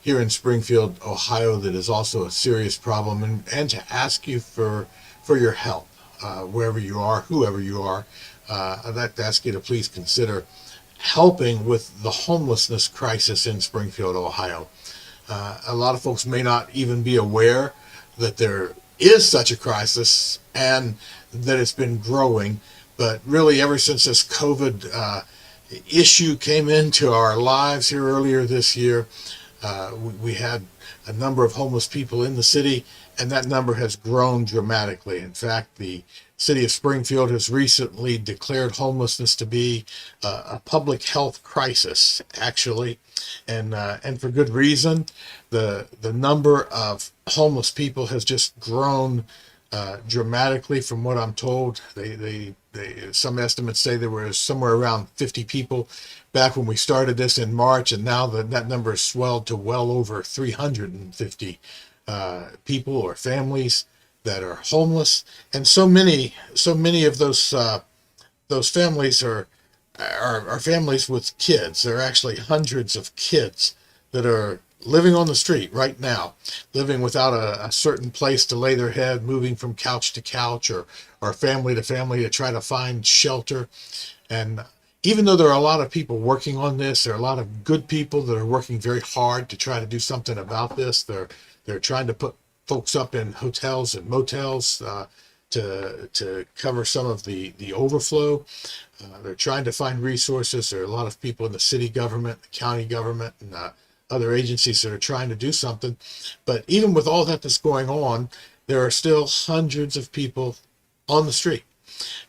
here in Springfield, Ohio, that is also a serious problem, and to ask you for your help, wherever you are, whoever you are. I'd like to ask you to please consider helping with the homelessness crisis in Springfield, Ohio. A lot of folks may not even be aware that there is such a crisis and that it's been growing. But really, ever since this COVID issue came into our lives here earlier this year, we had a number of homeless people in the city, and that number has grown dramatically. In fact, the city of Springfield has recently declared homelessness to be a public health crisis, actually, and for good reason. The number of homeless people has just grown dramatically. From what I'm told, some estimates say there was somewhere around 50 people back when we started this in March, and now that number has swelled to well over 350 people or families that are homeless. And so many of those families are families with kids. There are actually hundreds of kids that are living on the street right now, living without a certain place to lay their head, moving from couch to couch, or family to family to try to find shelter. And even though there are a lot of people working on this, there are a lot of good people that are working very hard to try to do something about this. They're trying to put folks up in hotels and motels to cover some of the overflow. They're trying to find resources. There are a lot of people in the city government, the county government, and other agencies that are trying to do something. But even with all that's going on, there are still hundreds of people on the street.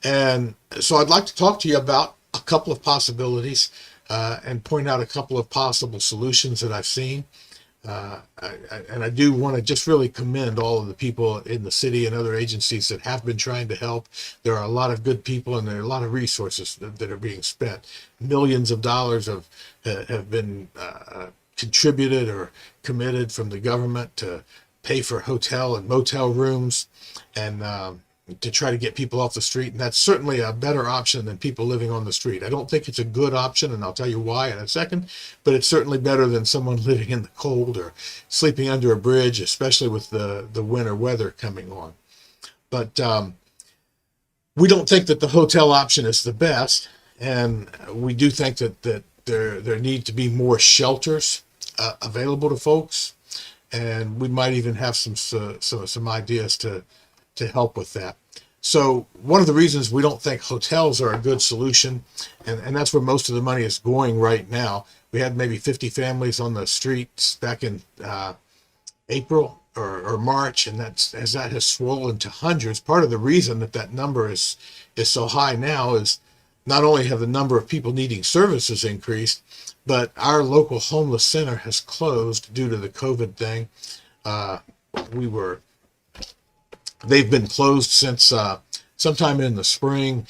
And so I'd like to talk to you about a couple of possibilities and point out a couple of possible solutions that I've seen. And I do want to just really commend all of the people in the city and other agencies that have been trying to help. There are a lot of good people, and there are a lot of resources that are being spent. Millions of dollars have been contributed or committed from the government to pay for hotel and motel rooms, and to try to get people off the street. And that's certainly a better option than people living on the street. I don't think it's a good option, and I'll tell you why in a second, but it's certainly better than someone living in the cold or sleeping under a bridge, especially with the winter weather coming on. But we don't think that the hotel option is the best, and we do think that there need to be more shelters available to folks, and we might even have some ideas to help with that. So one of the reasons we don't think hotels are a good solution, and that's where most of the money is going right now. We had maybe 50 families on the streets back in April or March, and as that has swollen to hundreds. Part of the reason that number is so high now is not only have the number of people needing services increased, but our local homeless center has closed due to the COVID thing. They've been closed since sometime in the spring.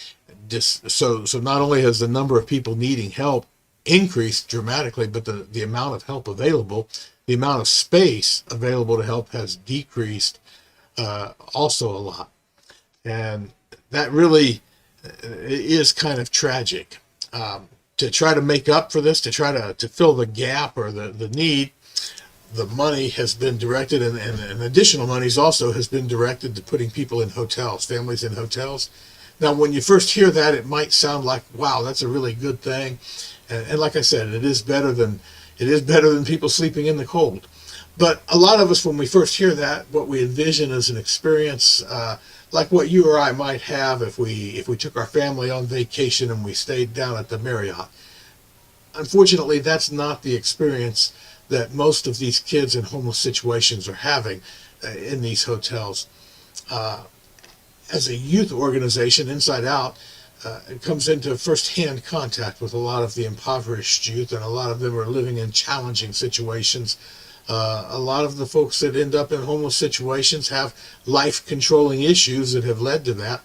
So not only has the number of people needing help increased dramatically, but the amount of help available, the amount of space available to help has decreased also a lot. And that really is kind of tragic. To try to make up for this, to try to fill the gap or the need, the money has been directed, and additional monies also has been directed to putting people in hotels, families in hotels. Now, when you first hear that, it might sound like, wow, that's a really good thing. And like I said, it is better than people sleeping in the cold. But a lot of us, when we first hear that, what we envision is an experience like what you or I might have if we took our family on vacation and we stayed down at the Marriott. Unfortunately, that's not the experience that most of these kids in homeless situations are having in these hotels. As a youth organization, Inside Out, it comes into first-hand contact with a lot of the impoverished youth, and a lot of them are living in challenging situations. A lot of the folks that end up in homeless situations have life-controlling issues that have led to that.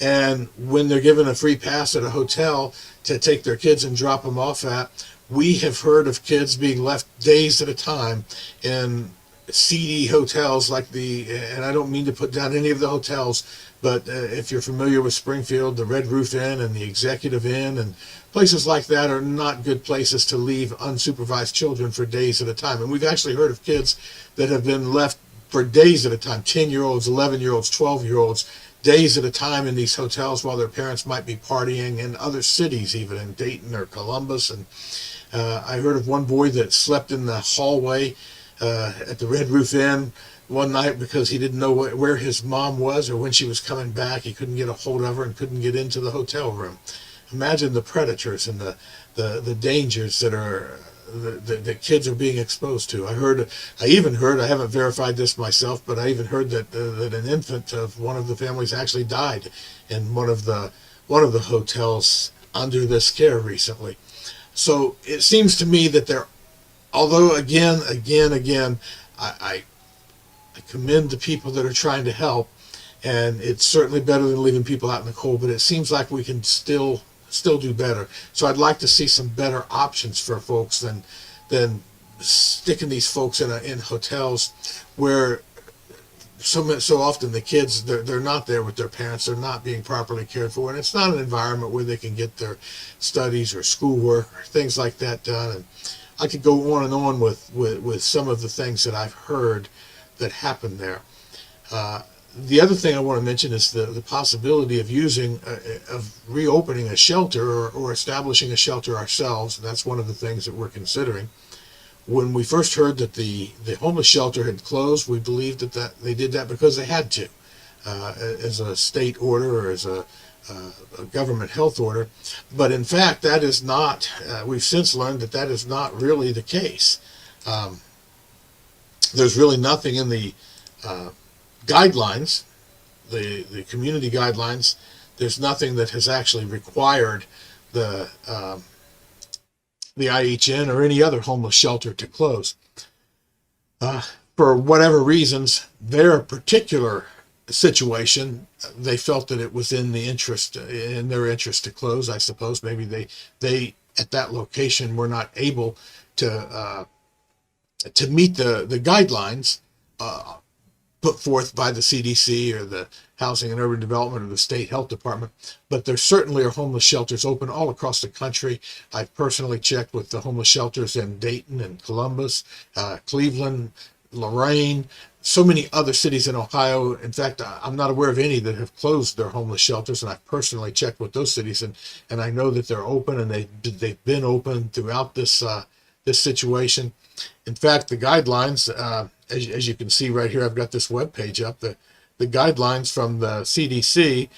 And when they're given a free pass at a hotel to take their kids and drop them off at, we have heard of kids being left days at a time in seedy hotels like and I don't mean to put down any of the hotels, but if you're familiar with Springfield, the Red Roof Inn and the Executive Inn and places like that are not good places to leave unsupervised children for days at a time. And we've actually heard of kids that have been left for days at a time, 10-year-olds, 11-year-olds, 12-year-olds, days at a time in these hotels while their parents might be partying in other cities, even in Dayton or Columbus. And I heard of one boy that slept in the hallway at the Red Roof Inn one night because he didn't know where his mom was or when she was coming back. He couldn't get a hold of her and couldn't get into the hotel room. Imagine the predators and the dangers that kids are being exposed to. I even heard, I haven't verified this myself, but I even heard that an infant of one of the families actually died in one of the hotels under this care recently. So it seems to me that although again, I commend the people that are trying to help, and it's certainly better than leaving people out in the cold, but it seems like we can still do better. So I'd like to see some better options for folks than sticking these folks in hotels where so often the kids, they're not there with their parents, they're not being properly cared for, and it's not an environment where they can get their studies or schoolwork or things like that done. And I could go on and on with some of the things that I've heard that happened there. The other thing I want to mention is the possibility of reopening a shelter or establishing a shelter ourselves. That's one of the things that we're considering. When we first heard that the homeless shelter had closed, we believed that they did that because they had to, as a state order or as a government health order. But in fact, that is not, we've since learned that is not really the case. There's really nothing in the guidelines, the community guidelines, there's nothing that has actually required the IHN or any other homeless shelter to close. For whatever reasons, their particular situation, they felt that it was in their interest to close. I suppose maybe they at that location were not able to meet the guidelines put forth by the CDC or the Housing and Urban Development or the State Health Department. But there certainly are homeless shelters open all across the country. I've personally checked with the homeless shelters in Dayton and Columbus, Cleveland, Lorain, so many other cities in Ohio. In fact, I'm not aware of any that have closed their homeless shelters, and I've personally checked with those cities, and I know that they're open, and they've been open throughout this situation. In fact, the guidelines, as you can see right here, I've got this web page up. The guidelines from the CDC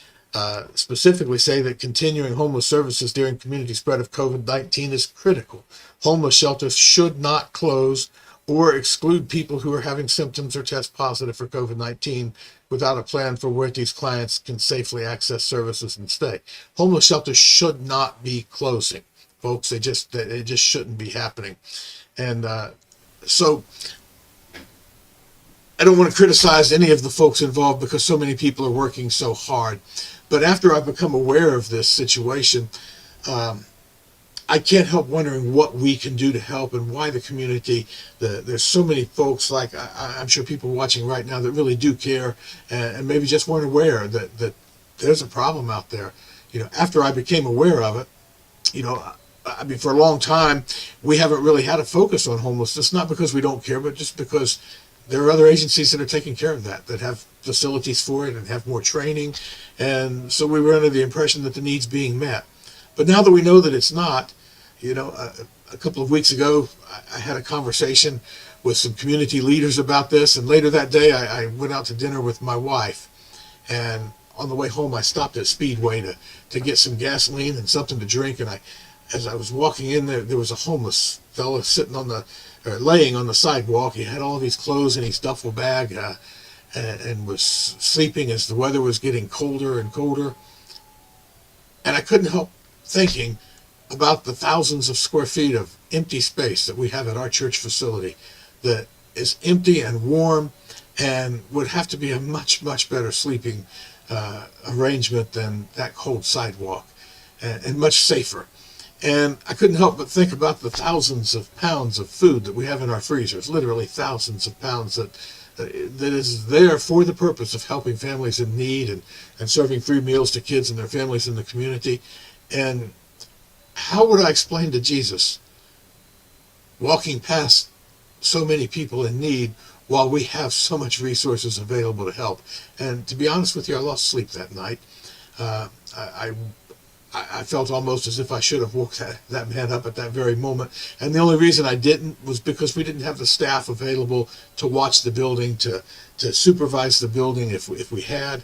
specifically say that continuing homeless services during community spread of COVID-19 is critical. Homeless shelters should not close or exclude people who are having symptoms or test positive for COVID-19 without a plan for where these clients can safely access services and stay. Homeless shelters should not be closing, folks. It just shouldn't be happening. And so I don't want to criticize any of the folks involved because so many people are working so hard. But after I've become aware of this situation, I can't help wondering what we can do to help and why the community, there's so many folks, like I'm sure people watching right now, that really do care and maybe just weren't aware that there's a problem out there. After I became aware of it, I mean, for a long time, we haven't really had a focus on homelessness, not because we don't care, but just because there are other agencies that are taking care of that have facilities for it and have more training. And so we were under the impression that the need's being met. But now that we know that it's not, a couple of weeks ago, I had a conversation with some community leaders about this. And later that day, I went out to dinner with my wife. And on the way home, I stopped at Speedway to get some gasoline and something to drink. And as I was walking in there was a homeless fella laying on the sidewalk. He had all of his clothes in his duffel bag and was sleeping as the weather was getting colder and colder. And I couldn't help thinking about the thousands of square feet of empty space that we have at our church facility that is empty and warm and would have to be a much, much better sleeping arrangement than that cold sidewalk, and much safer. And I couldn't help but think about the thousands of pounds of food that we have in our freezers, literally thousands of pounds that is there for the purpose of helping families in need and serving free meals to kids and their families in the community. And how would I explain to Jesus, walking past so many people in need while we have so much resources available to help? And to be honest with you, I lost sleep that night. I felt almost as if I should have woke that man up at that very moment. And the only reason I didn't was because we didn't have the staff available to watch the building, to supervise the building if we had.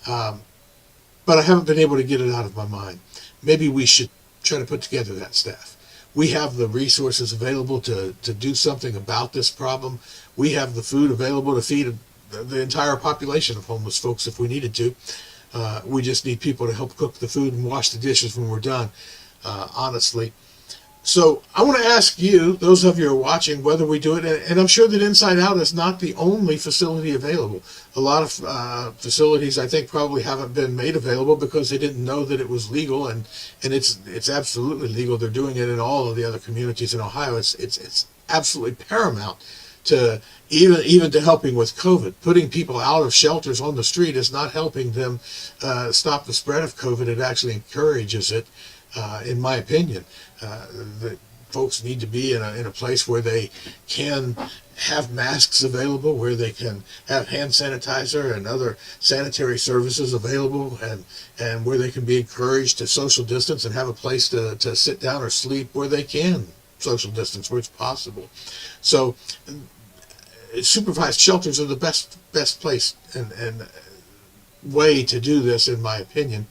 But I haven't been able to get it out of my mind. Maybe we should try to put together that staff. We have the resources available to do something about this problem. We have the food available to feed the entire population of homeless folks if we needed to. We just need people to help cook the food and wash the dishes when we're done, honestly. So I want to ask you, those of you who are watching, whether we do it. And I'm sure that Inside Out is not the only facility available. A lot of facilities, I think, probably haven't been made available because they didn't know that it was legal. And it's absolutely legal. They're doing it in all of the other communities in Ohio. It's absolutely paramount to even to helping with COVID. Putting people out of shelters on the street is not helping them stop the spread of COVID. It actually encourages it, in my opinion. The folks need to be in a place where they can have masks available, where they can have hand sanitizer and other sanitary services available, and where they can be encouraged to social distance and have a place to sit down or sleep where they can social distance, where it's possible. So supervised shelters are the best place and way to do this, in my opinion.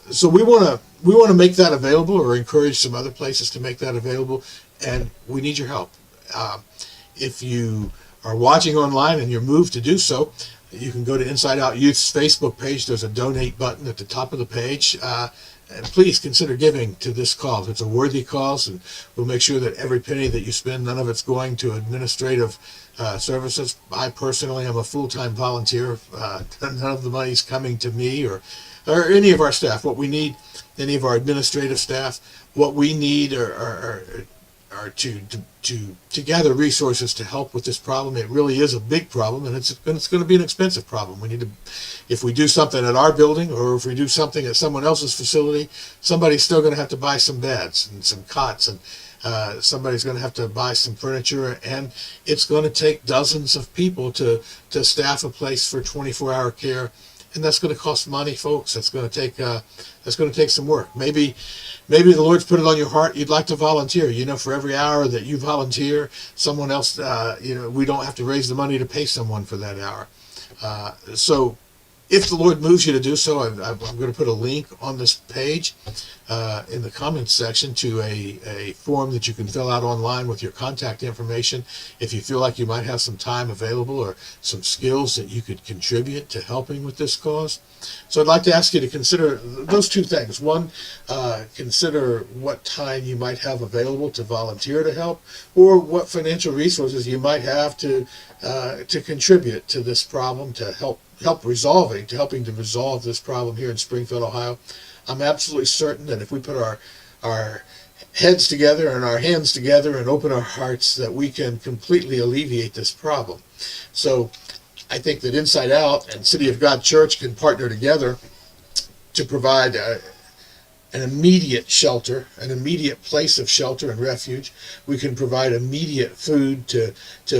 So we want to make that available, or encourage some other places to make that available, and we need your help. If you are watching online and you're moved to do so, you can go to Inside Out Youth's Facebook page. There's a donate button at the top of the page. And please consider giving to this cause. It's a worthy cause, and we'll make sure that every penny that you spend, none of it's going to administrative services. I personally am a full-time volunteer. None of the money's coming to me or any of our staff. What we need, any of our administrative staff, what we need are to gather resources to help with this problem. It really is a big problem, and it's going to be an expensive problem. We need to, if we do something at our building, or if we do something at someone else's facility, somebody's still going to have to buy some beds and some cots, and somebody's going to have to buy some furniture, and it's going to take dozens of people to staff a place for 24-hour care. And that's going to cost money, folks. That's going to take some work. Maybe the Lord's put it on your heart. You'd like to volunteer. You know, for every hour that you volunteer, someone else. We don't have to raise the money to pay someone for that hour. So, if the Lord moves you to do so, I'm going to put a link on this page in the comments section to a form that you can fill out online with your contact information if you feel like you might have some time available or some skills that you could contribute to helping with this cause. So I'd like to ask you to consider those two things. One, consider what time you might have available to volunteer to help, or what financial resources you might have to contribute to this problem, to helping to resolve this problem here in Springfield, Ohio. I'm absolutely certain that if we put our heads together and our hands together and open our hearts, that we can completely alleviate this problem. So I think that Inside Out and City of God Church can partner together to provide an immediate shelter, an immediate place of shelter and refuge. We can provide immediate food to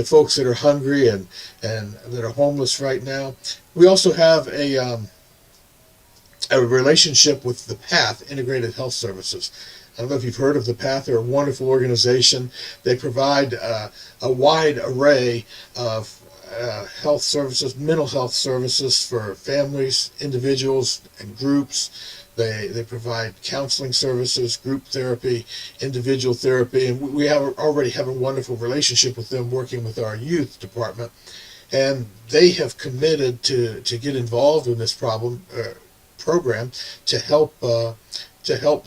folks that are hungry and that are homeless right now. We also have a relationship with the PATH, Integrated Health Services. I don't know if you've heard of the PATH. They're a wonderful organization. They provide a wide array of health services, mental health services for families, individuals, and groups. They provide counseling services, group therapy, individual therapy, and we already have a wonderful relationship with them, working with our youth department. And they have committed to get involved in this program to help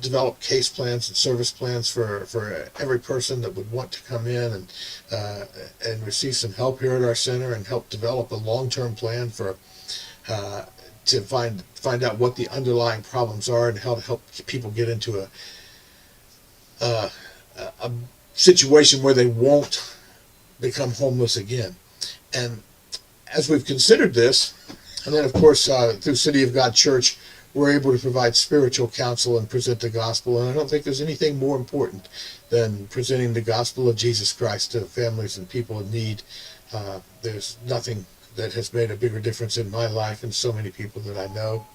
develop case plans and service plans for every person that would want to come in and receive some help here at our center, and help develop a long-term plan for to find out what the underlying problems are and how to help people get into uh, a situation where they won't become homeless again. And as we've considered this, and then of course through City of God Church, we're able to provide spiritual counsel and present the gospel. And I don't think there's anything more important than presenting the gospel of Jesus Christ to families and people in need. There's nothing that has made a bigger difference in my life and so many people that I know.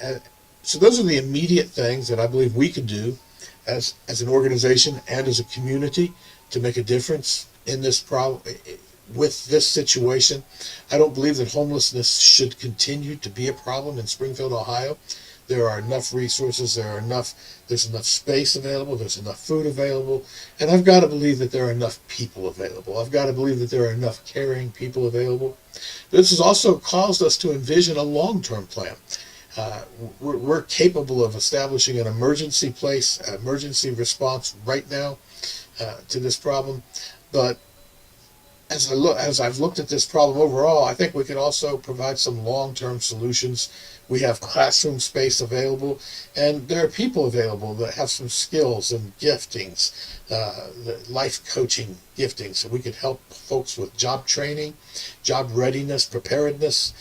And so those are the immediate things that I believe we can do as an organization and as a community to make a difference in this problem, with this situation. I don't believe that homelessness should continue to be a problem in Springfield, Ohio. There are enough resources, there's enough space available, there's enough food available, and I've got to believe that there are enough people available. I've got to believe that there are enough caring people available. This has also caused us to envision a long-term plan. We're capable of establishing an emergency response right now to this problem, but as I've looked at this problem overall, I think we can also provide some long-term solutions. We have classroom space available, and there are people available that have some skills and giftings, life coaching giftings. So we could help folks with job training, job readiness, preparedness.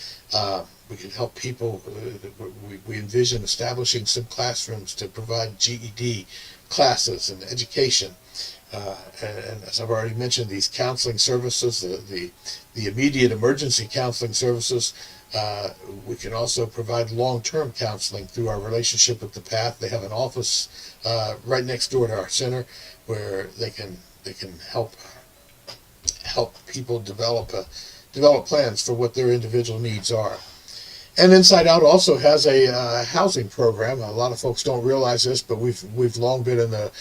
We could help people. We envision establishing some classrooms to provide GED classes and education. And as I've already mentioned, these counseling services, the immediate emergency counseling services, we can also provide long-term counseling through our relationship with the Path. They have an office right next door to our center where they can help people develop plans for what their individual needs are. And Inside Out also has a housing program. A lot of folks don't realize this, but we've long been in the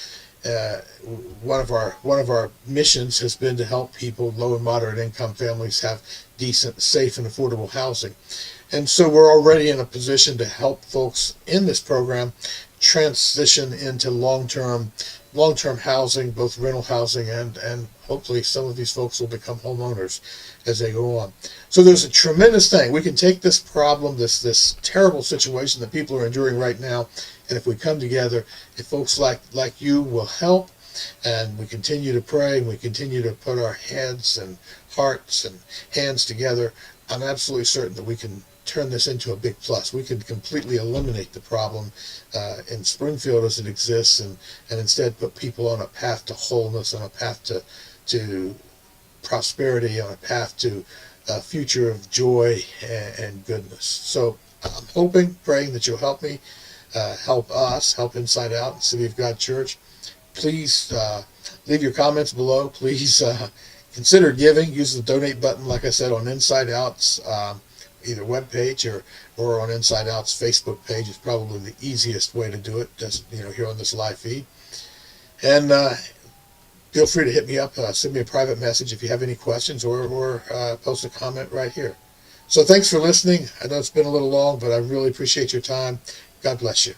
one of our missions has been to help people, low and moderate income families, have decent, safe, and affordable housing. And so we're already in a position to help folks in this program transition into long-term housing, both rental housing and hopefully some of these folks will become homeowners as they go on. So there's a tremendous thing. We can take this problem, this terrible situation that people are enduring right now, and if we come together, if folks like you will help, and we continue to pray, and we continue to put our heads and hearts and hands together, I'm absolutely certain that we can turn this into a big plus. We can completely eliminate the problem in Springfield as it exists, and instead put people on a path to wholeness, on a path to prosperity, on a path to a future of joy and goodness. So I'm hoping, praying that you'll help me, help us, help Inside Out and City of God Church. Please leave your comments below. Please consider giving. Use the donate button, like I said, on Inside Out's either webpage or on Inside Out's Facebook page. Is probably the easiest way to do it, just here on this live feed. And feel free to hit me up, send me a private message if you have any questions, or post a comment right here. So thanks for listening. I know it's been a little long, but I really appreciate your time. God bless you.